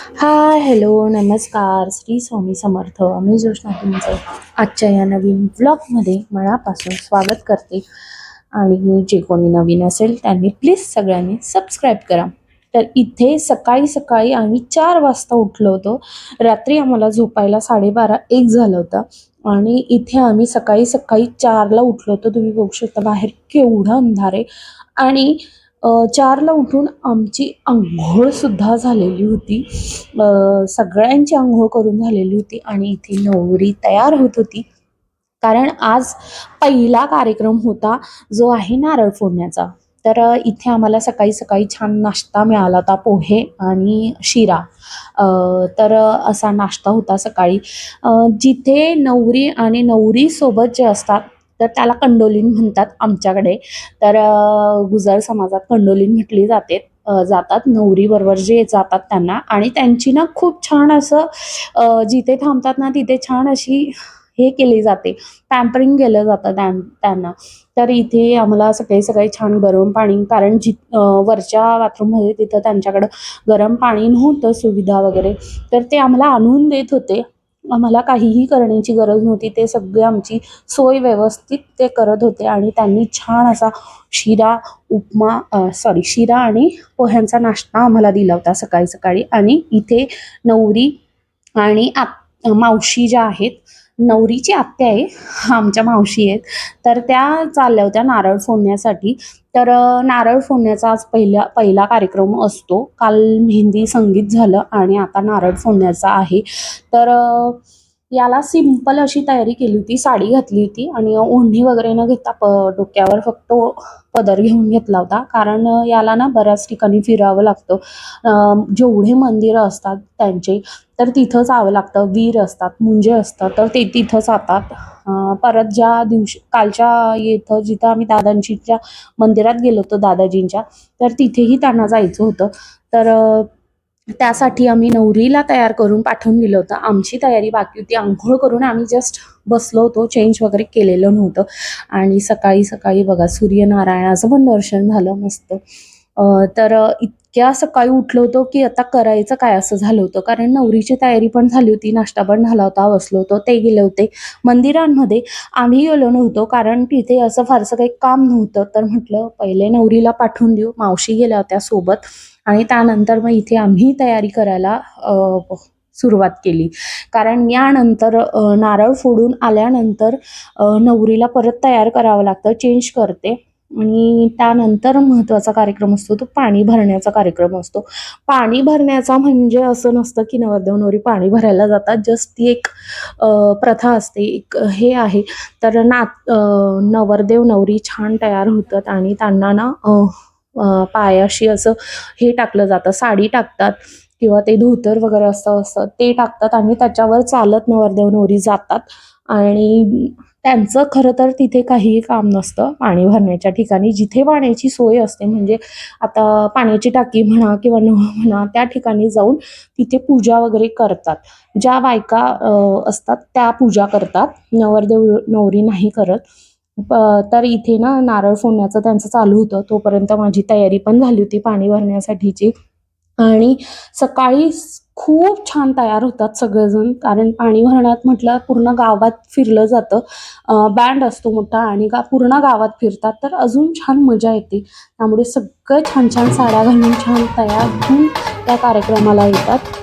हाय, hello, नमस्कार. श्री स्वामी समर्थ. मी जोशना तुमचं आजच्या या नवीन व्लॉगमध्ये मनापासून स्वागत करते. आणि जे कोणी नवीन असेल त्यांनी प्लीज सगळ्यांनी सबस्क्राईब करा. तर इथे सकाळी सकाळी आम्ही 4 वाजता उठलो होतो. रात्री आम्हाला झोपायला 12:30-1 झालं होतं. आणि इथे आम्ही सकाळी सकाळी 4ला उठलो होतो. तुम्ही बघू शकता बाहेर केवढा अंधार आहे. आणि 4ला उठून आमची अंघोळसुद्धा झालेली होती. सगळ्यांची अंघोळ करून झालेली होती आणि इथे नवरी तयार होत होती. कारण आज पहिला कार्यक्रम होता, जो आहे नारळ फोडण्याचा. तर इथे आम्हाला सकाळी सकाळी छान नाश्ता मिळाला होता, पोहे आणि शिरा. अ, तर असा नाश्ता होता सकाळी. जिथे नवरी आणि नवरीसोबत जे असतात, तर त्याला कंडोलीन म्हणतात आमच्याकडे. तर गुजर समाजात कंडोलीन म्हटली जाते. जातात नवरीबरोबर जे जातात त्यांना, आणि त्यांची ना खूप छान असं जिथे थांबतात ना तिथे छान अशी हे केली जाते, पॅम्परिंग केलं जातं त्यांना. तर इथे आम्हाला सकाळी सकाळी छान गरम पाणी, कारण वरच्या बाथरूममध्ये तिथं त्यांच्याकडं गरम पाणी नव्हतं, सुविधा वगैरे. तर ते आम्हाला आणून देत होते. आम्हाला काहीही करण्याची गरज नव्हती. ते सगळे आमची सोय व्यवस्थित ते करत होते. आणि त्यांनी छान असा शिरा, शिरा आणि पोह्यांचा नाश्ता आम्हाला दिला होता सकाळी सकाळी. आणि इथे नवरी आणि मावशी ज्या आहेत, नवरीची आत्या आहे, आमच्या मावशी आहेत. तर त्या चालल्या होत्या नारळ फोडण्यासाठी. तर नारळ फोडण्याचा आज पहिला कार्यक्रम असतो. काल मेहंदी संगीत झालं आणि आता नारळ फोडण्याचा आहे. तर याला सिंपल अशी तयारी केली होती. साडी घातली होती आणि ओढणी वगैरे न घेता डोक्यावर फक्त पदर घेऊन घेतला होता. कारण याला ना बऱ्याच ठिकाणी फिरावं लागतं. जेवढे मंदिरं असतात त्यांचे, तर तिथं जावं लागतं. वीर असतात, मुंजे असतात, तर ते तिथं जातात. परत ज्या दिवशी कालच्या इथं जिथं आम्ही दादांजीच्या मंदिरात गेलो होतो, दादाजींच्या, तर तिथेही त्यांना जायचं होतं. तर त्यासाठी आम्ही नवरीला तयार करून पाठवून दिलं होतं. आमची तयारी बाकी होती. अंघोळ करून आम्ही जस्ट बसलो होतो, चेंज वगैरे केलेलं नव्हतं. आणि सकाळी सकाळी बघा सूर्यनारायणाचं पण दर्शन झालं मस्त. तर इतक्या सकाळी उठलो होतो की आता करायचं काय असं झालं होतं. कारण नवरीची तयारी पण झाली होती, नाश्ता पण झाला होता, बसलो होतो. ते गेले होते मंदिरांमध्ये. आम्ही गेलो नव्हतो कारण तिथे असं फारसं काही काम नव्हतं. तर म्हटलं पहिले नवरीला पाठवून देऊ. मावशी गेल्या होत्या सोबत. आणि त्यानंतर मग इथे आम्ही तयारी करायला सुरुवात केली. कारण यानंतर नारळ फोडून आल्यानंतर नवरीला परत तयार करावं लागतं, चेंज करते. आणि त्यानंतर महत्त्वाचा कार्यक्रम असतो तो पाणी भरण्याचा कार्यक्रम असतो. पाणी भरण्याचा म्हणजे असं नसतं की नवरदेव नवरी पाणी भरायला जातात. जस्ट ती एक प्रथा असते, एक हे आहे. तर नवरदेव नवरी छान तयार होतात आणि त्यांना ना पायाशी असं हे टाकलं जातं, साडी टाकतात किंवा ते धोतर वगैरे असं असतं ते टाकतात आणि त्याच्यावर चालत नवरदेव नवरी जातात. आणि त्यांचं खरं तर तिथे काहीही काम नसतं पाणी भरण्याच्या ठिकाणी. जिथे पाण्याची सोय असते, म्हणजे आता पाण्याची टाकी म्हणा किंवा नळ म्हणा, त्या ठिकाणी जाऊन तिथे पूजा वगैरे करतात. ज्या बायका असतात त्या पूजा करतात, नवरदेव नवरी नाही करत. तर इथे ना नारळ फोडण्याचं त्यांचं चालू होतं. तोपर्यंत माझी तयारी पण झाली होती पाणी भरण्यासाठीची. आणि सकाळी खूप छान तयार होतात सगळेजण, कारण पाणी भरण्यात म्हटलं पूर्ण गावात फिरलं जातं. बँड असतो मोठा आणि पूर्ण गावात फिरतात, तर अजून छान मजा येते. त्यामुळे सगळे छान छान साड्या घालून छान तयार होऊन त्या कार्यक्रमाला येतात.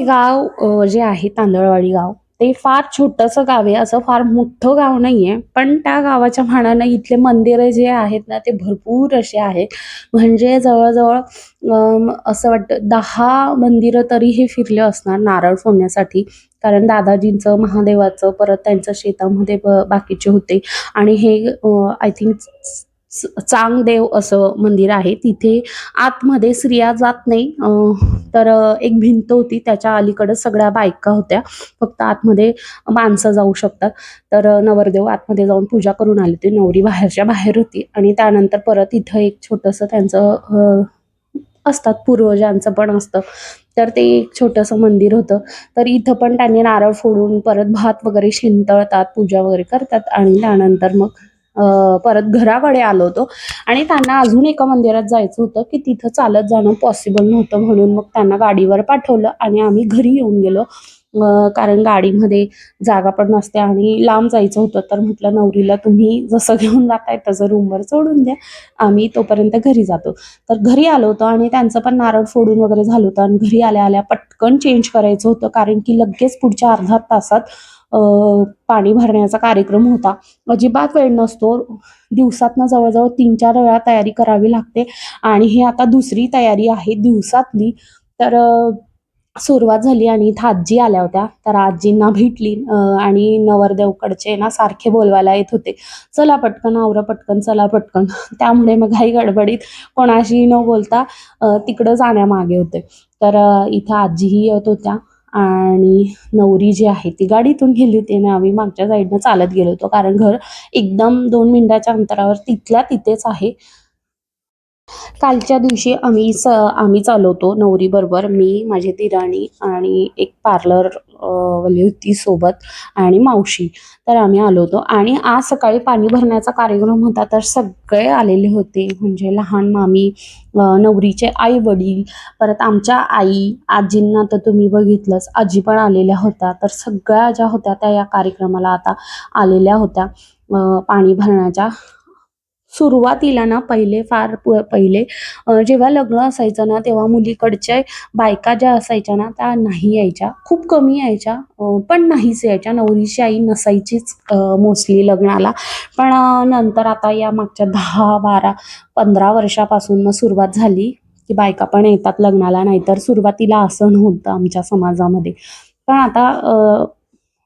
गाव जे आहे तांदळवाडी गाव, ते फार छोटंसं गाव आहे. असं फार मोठं गाव नाहीये. पण त्या गावाच्या मानानं इथले मंदिरं जे आहेत ना, ते भरपूर असे आहेत. म्हणजे जवळ-जवळ असं वाटतं 10 मंदिरं तरी हे फिरले असणार नारळ फोडण्यासाठी. कारण दादाजींचं, महादेवाचं, परत त्यांच्या शेतामध्ये बाकीचे होते आणि हे आय थिंक चांगदेव असं मंदिर आहे. तिथे आतमध्ये स्त्रिया जात नाही. तर एक भिंत होती, त्याच्या अलीकडे सगळ्या बायका होत्या. फक्त आतमध्ये माणसं जाऊ शकतात. तर नवरदेव आतमध्ये जाऊन पूजा करून आले होते. नवरी बाहेरच्या बाहेर होती आणि त्यानंतर परत इथं एक छोटंसं त्यांचं असतात, पूर्वजांचं पण असतं. तर ते एक छोटंसं मंदिर होतं. तर इथं पण त्यांनी नारळ फोडून परत भात वगैरे शिंतळतात, पूजा वगैरे करतात आणि त्यानंतर मग परत घराकडे आलो होतो आणि त्यांना अजून एका मंदिरात जायचं होतं, की तिथं चालत जाणं पॉसिबल नव्हतं. म्हणून मग त्यांना गाडीवर पाठवलं आणि आम्ही घरी येऊन गेलो. कारण गाडीमध्ये जागा पण नसते आणि लांब जायचं होतं. तर म्हटलं नवरीला तुम्ही जसं घेऊन जाताय तसं रूमवर सोडून द्या. आम्ही तोपर्यंत घरी जातो. तर घरी आलो होतो आणि त्यांचं पण नारळ फोडून वगैरे झालं होतं आणि घरी आल्या-आल्या पटकन चेंज करायचं होतं. कारण की लगेच पुढच्या अर्ध्या तासात पाणी भरण्याचा कार्यक्रम होता. अजिबात वेळ नसतो. दिवसातनं जवळ-जवळ 3-4 वेळा तयारी करावी लागते आणि ही आता दुसरी तयारी आहे दिवसातली. तर सुरुवात झाली आणि इथं आजी आल्या होत्या. तर आजींना भेटली आणि नवरदेवकडचे ना सारखे बोलवायला येत होते. "चला पटकन आवरा, पटकन चला पटकन." त्यामुळे मग घाई गडबडीत कोणाशी न बोलता तिकडं जाण्यामागे होते. तर इथं आजीही येत होत्या आणि नवरी जी आहे ती गाडीतून गेली होती आणि आम्ही मागच्या साईडनं चालत गेलो होतो. कारण घर एकदम 2 मिनिटाच्या अंतरावर तिथल्या तिथेच आहे. कालच्या दिवशी आम्ही चालवतो नवरीबरोबर मी, माझी दिराणी आणि एक पार्लर वाली होती सोबत आणि मावशी. तर आम्ही आलो होतो आणि आज सकाळी पाणी भरण्याचा कार्यक्रम होता. तर सगळे आलेले होते. म्हणजे लहान मामी, नवरीचे आई-वडील, परत आमच्या आई, आजींना तर तुम्ही बघितलंच. आजी पण आलेल्या होत्या. तर सगळ्या ज्या होत्या त्या या कार्यक्रमाला आता आलेल्या होत्या. पाणी भरण्याच्या सुरुवातीला ना पहिले जेव्हा लग्न असायचं ना, तेव्हा मुलीकडच्या बायका ज्या असायच्या ना, त्या नाही यायच्या. खूप कमी यायच्या, पण नाहीच यायच्या. नवरीची आई नसायचीच मोस्टली लग्नाला. पण नंतर आता या मागच्या 10, 12, 15 वर्षापासून मग सुरुवात झाली, की बायका पण येतात लग्नाला. नाहीतर सुरुवातीला असं नव्हतं आमच्या समाजामध्ये. पण आता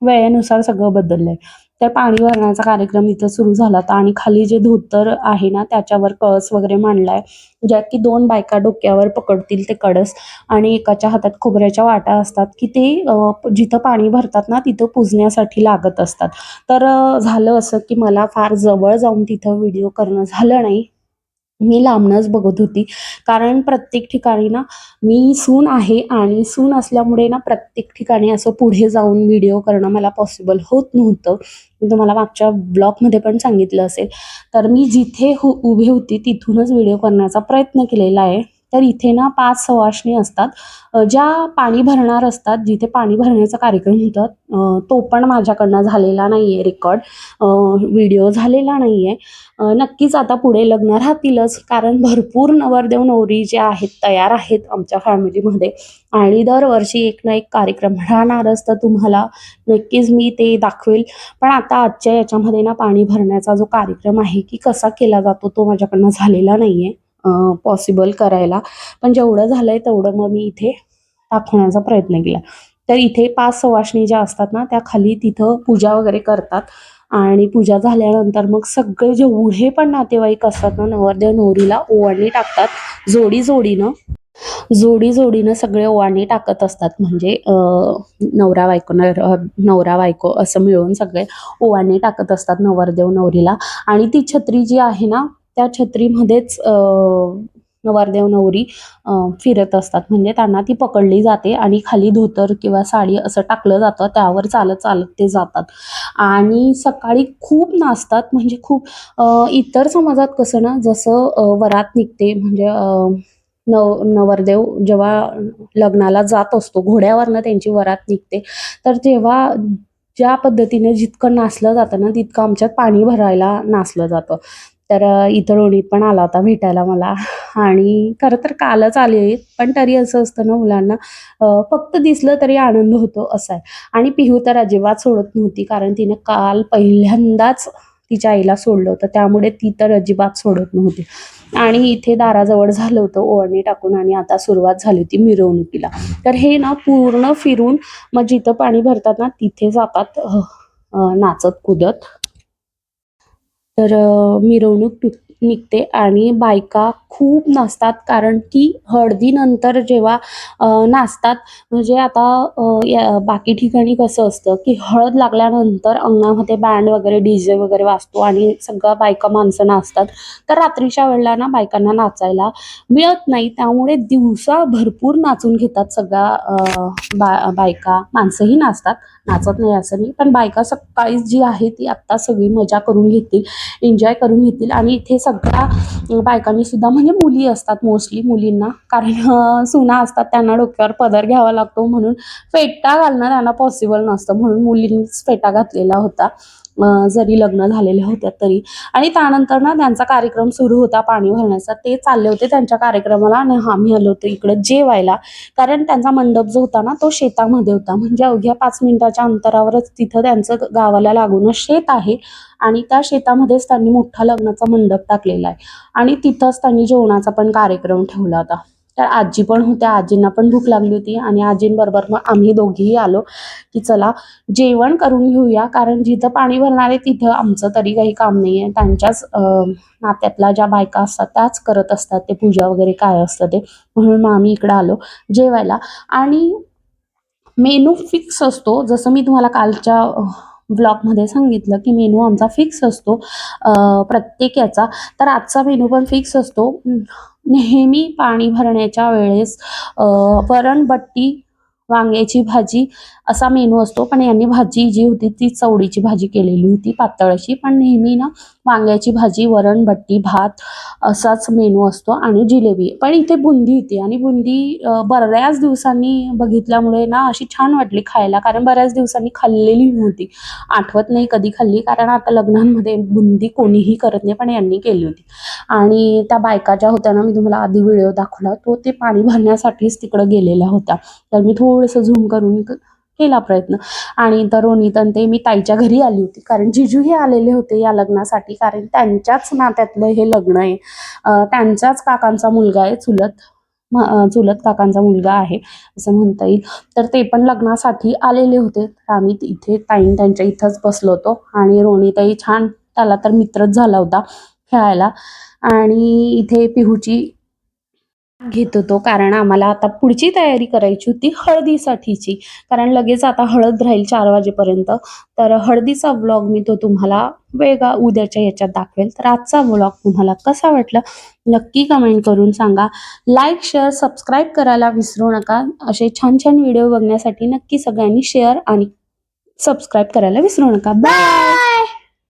वेळेनुसार सगळं बदललंय. तर पाणी भरण्याचा कार्यक्रम इथं सुरू झाला होता आणि खाली जे धोतर आहे ना, त्याच्यावर कळस वगैरे मांडलाय. ज्या की 2 बायका डोक्यावर पकडतील ते कळस आणि एकाच्या हातात खोबऱ्याच्या वाट्या असतात, की ते जिथं पाणी भरतात ना, तिथं पुजण्यासाठी लागत असतात. तर झालं असं, की मला फार जवळ जाऊन तिथं व्हिडिओ करणं झालं नाही. मी लांबनच बघत होती. कारण प्रत्येक ठिकाणी ना, मी सून आहे आणि सून असल्यामुळे ना, प्रत्येक ठिकाणी असं पुढे जाऊन व्हिडिओ करणं मला पॉसिबल होत नव्हतं. मी तुम्हाला मागच्या ब्लॉगमध्ये पण सांगितलं असेल. तर मी जिथे उभी होती तिथूनच व्हिडिओ करण्याचा प्रयत्न केलेला आहे. तर इथे ना 5 सवाष्णी असतात, ज्या पाणी भरणार असतात. जिथे पाणी भरण्याचा कार्यक्रम होता तो पण माझ्याकडनं झालेला नाही आहे रेकॉर्ड. व्हिडिओ झालेला नाही आहे. नक्कीच आता पुढे लग्न राहतीलच, कारण भरपूर नवरदेव नवरी जे आहेत तयार आहेत आमच्या फॅमिलीमध्ये आणि दरवर्षी एक ना एक कार्यक्रम राहणारच. तर तुम्हाला नक्कीच मी ते दाखवेल. पण आता आजच्या याच्यामध्ये ना पाणी भरण्याचा जो कार्यक्रम आहे की कसा केला जातो तो माझ्याकडनं झालेला नाही आहे पॉसिबल करायला. पण जेवढं झालं आहे तेवढं मग मी इथे दाखवण्याचा प्रयत्न केला. तर इथे 5 सवाष्णी ज्या असतात ना, त्या खाली तिथं पूजा वगैरे करतात आणि पूजा झाल्यानंतर मग सगळे जेवढे पण नातेवाईक असतात ना, नवरदेव नवरीला ओवाळणी टाकतात. जोडी-जोडीनं, जोडी-जोडीनं सगळे ओवाळणी टाकत असतात. म्हणजे नवरा-बायको, नवरा-बायको असं मिळून सगळे ओवाळणी टाकत असतात नवरदेव नवरीला आणि ती छत्री जी आहे ना, त्या छत्रीमध्येच नवरदेव नवरी फिरत असतात. म्हणजे त्यांना ती पकडली जाते आणि खाली धोतर किंवा साडी असं टाकलं जातं. त्यावर चालत-चालत ते जातात आणि सकाळी खूप नाचतात. म्हणजे खूप इतर समाजात कसं ना, जसं वरात निघते म्हणजे नवरदेव जेव्हा लग्नाला जात असतो, घोड्यावरनं त्यांची वरात निघते. तर तेव्हा ज्या पद्धतीने जितकं नाचलं जातं ना, तितकं आमच्यात पाणी भरायला नाचलं जातं. तर इथं रोहित पण आला होता भेटायला मला. आणि खरं तर कालच आले, पण तरी असं असतं ना मुलांना, फक्त दिसलं तरी आनंद होतो असं आहे. आणि पिहू तर अजिबात सोडत नव्हती, कारण तिने काल पहिल्यांदाच तिच्या आईला सोडलं होतं, त्यामुळे ती तर अजिबात सोडत नव्हती. आणि इथे दाराजवळ झालं होतं ओवाळणी टाकून, आणि आता सुरुवात झाली होती मिरवणुकीला. तर हे ना पूर्ण फिरून मग जिथं पाणी भरतात ना तिथे जातात नाचत कुदत. तर मिरवणूक निघते आणि बायका खूप नाचतात, कारण की हळदीनंतर जेव्हा नाचतात, म्हणजे आता बाकी ठिकाणी कसं असतं की हळद लागल्यानंतर अंगणामध्ये बँड वगैरे डीजे वगैरे वाजतो आणि सगळ्या बायका माणसं नाचतात. तर रात्रीच्या वेळेला ना बायकांना नाचायला मिळत नाही, त्यामुळे दिवसा भरपूर नाचून घेतात सगळ्या बायका. माणसंही नाचतात, नाचत नाही असं नाही, पण बायका सकाळी जी आहे ती आत्ता सगळी मजा करून घेतील, एन्जॉय करून घेतील. आणि इथे सगळ्या बायकांनी सुद्धा, म्हणजे मुली असतात मोस्टली, मुलींना कारण सुना असतात त्यांना डोक्यावर पदर घ्यावा लागतो, म्हणून फेटा घालणं त्यांना पॉसिबल नसतं, म्हणून मुलींनीच फेटा घातलेला होता, जरी लग्न झालेल्या होत्या तरी. आणि त्यानंतर ना त्यांचा कार्यक्रम सुरू होता पाणी भरण्याचा. ते चालले होते त्यांच्या कार्यक्रमाला आणि आम्ही आलो होतो इकडं जेवायला, कारण त्यांचा मंडप जो होता ना तो शेतामध्ये होता, म्हणजे अवघ्या 5 मिनिटाच्या अंतरावरच तिथं त्यांचं गावाला लागूनच शेत आहे, आणि त्या शेतामध्येच त्यांनी मोठा लग्नाचा मंडप टाकलेला आहे. आणि तिथंच त्यांनी जेवणाचा पण कार्यक्रम ठेवला होता. तर आजी पण होत्या, आजींना पण भूक लागली होती, आणि आजींबरोबर मग आम्ही दोघीही आलो की चला जेवण करून घेऊया, कारण जिथं पाणी भरणार आहे तिथं आमचं तरी काही काम नाही आहे, त्यांच्याच नात्यातल्या ज्या बायका असतात त्याच करत असतात ते पूजा वगैरे काय असतं ते, म्हणून मग आम्ही इकडं आलो जेवायला. आणि मेनू फिक्स असतो, जसं मी तुम्हाला कालच्या ब्लॉगमध्ये सांगितलं की मेनू आमचा फिक्स असतो प्रत्येक याचा. तर आजचा मेनू पण फिक्स असतो. नेहमी पाणी भरण्याच्या वेळेस वरण-बट्टी, वांग्याची भाजी असा मेनू असतो, पण यांनी भाजी जी होती ती चवळीची भाजी केलेली होती पातळ अशी, पण नेहमी ना वांग्याची भाजी, वरण-बट्टी, भात असाच मेनू असतो आणि जिलेबी. पण इथे बुंदी होती, आणि बुंदी बऱ्याच दिवसांनी बघितल्यामुळे ना अशी छान वाटली खायला, कारण बऱ्याच दिवसांनी खाल्लेली नव्हती, आठवत नाही कधी खाल्ली, कारण आता लग्नांमध्ये बुंदी कोणीही करत नाही, पण यांनी केली होती. आणि त्या बायका ज्या होत्या ना, मी तुम्हाला आधी व्हिडिओ दाखवला तो, ते पाणी भरण्यासाठीच तिकडं गेलेल्या होत्या, तर मी थोडंसं झूम करून केला प्रयत्न. आणि तर रोनित आणि ते मी ताईच्या घरी आली होती, कारण जिजूही आलेले होते या लग्नासाठी, कारण त्यांच्याच नात्यातलं हे लग्न आहे, त्यांच्याच काकांचा मुलगा आहे, चुलत काकांचा मुलगा आहे असं म्हणता येईल. तर ते पण लग्नासाठी आलेले होते, तर आम्ही इथे त्यांच्या इथंच बसलो होतो. आणि रोनिताई छान, त्याला तर मित्रच झाला होता खेळायला. आणि इथे पिहूची घेत होतो, कारण आम्हाला आता पुढची तयारी करायची होती हळदीसाठीची, कारण लगेच आता हळद राहील 4 वाजेपर्यंत. तर हळदीचा व्लॉग मी तो तुम्हाला वेगळा उद्याच्या याच्यात दाखवेल. तर आजचा व्लॉग तुम्हाला कसा वाटला नक्की कमेंट करून सांगा. लाईक, शेअर, सबस्क्राईब करायला विसरू नका. असे छान छान व्हिडिओ बघण्यासाठी नक्की सगळ्यांनी शेअर आणि सबस्क्राईब करायला विसरू नका. बाय.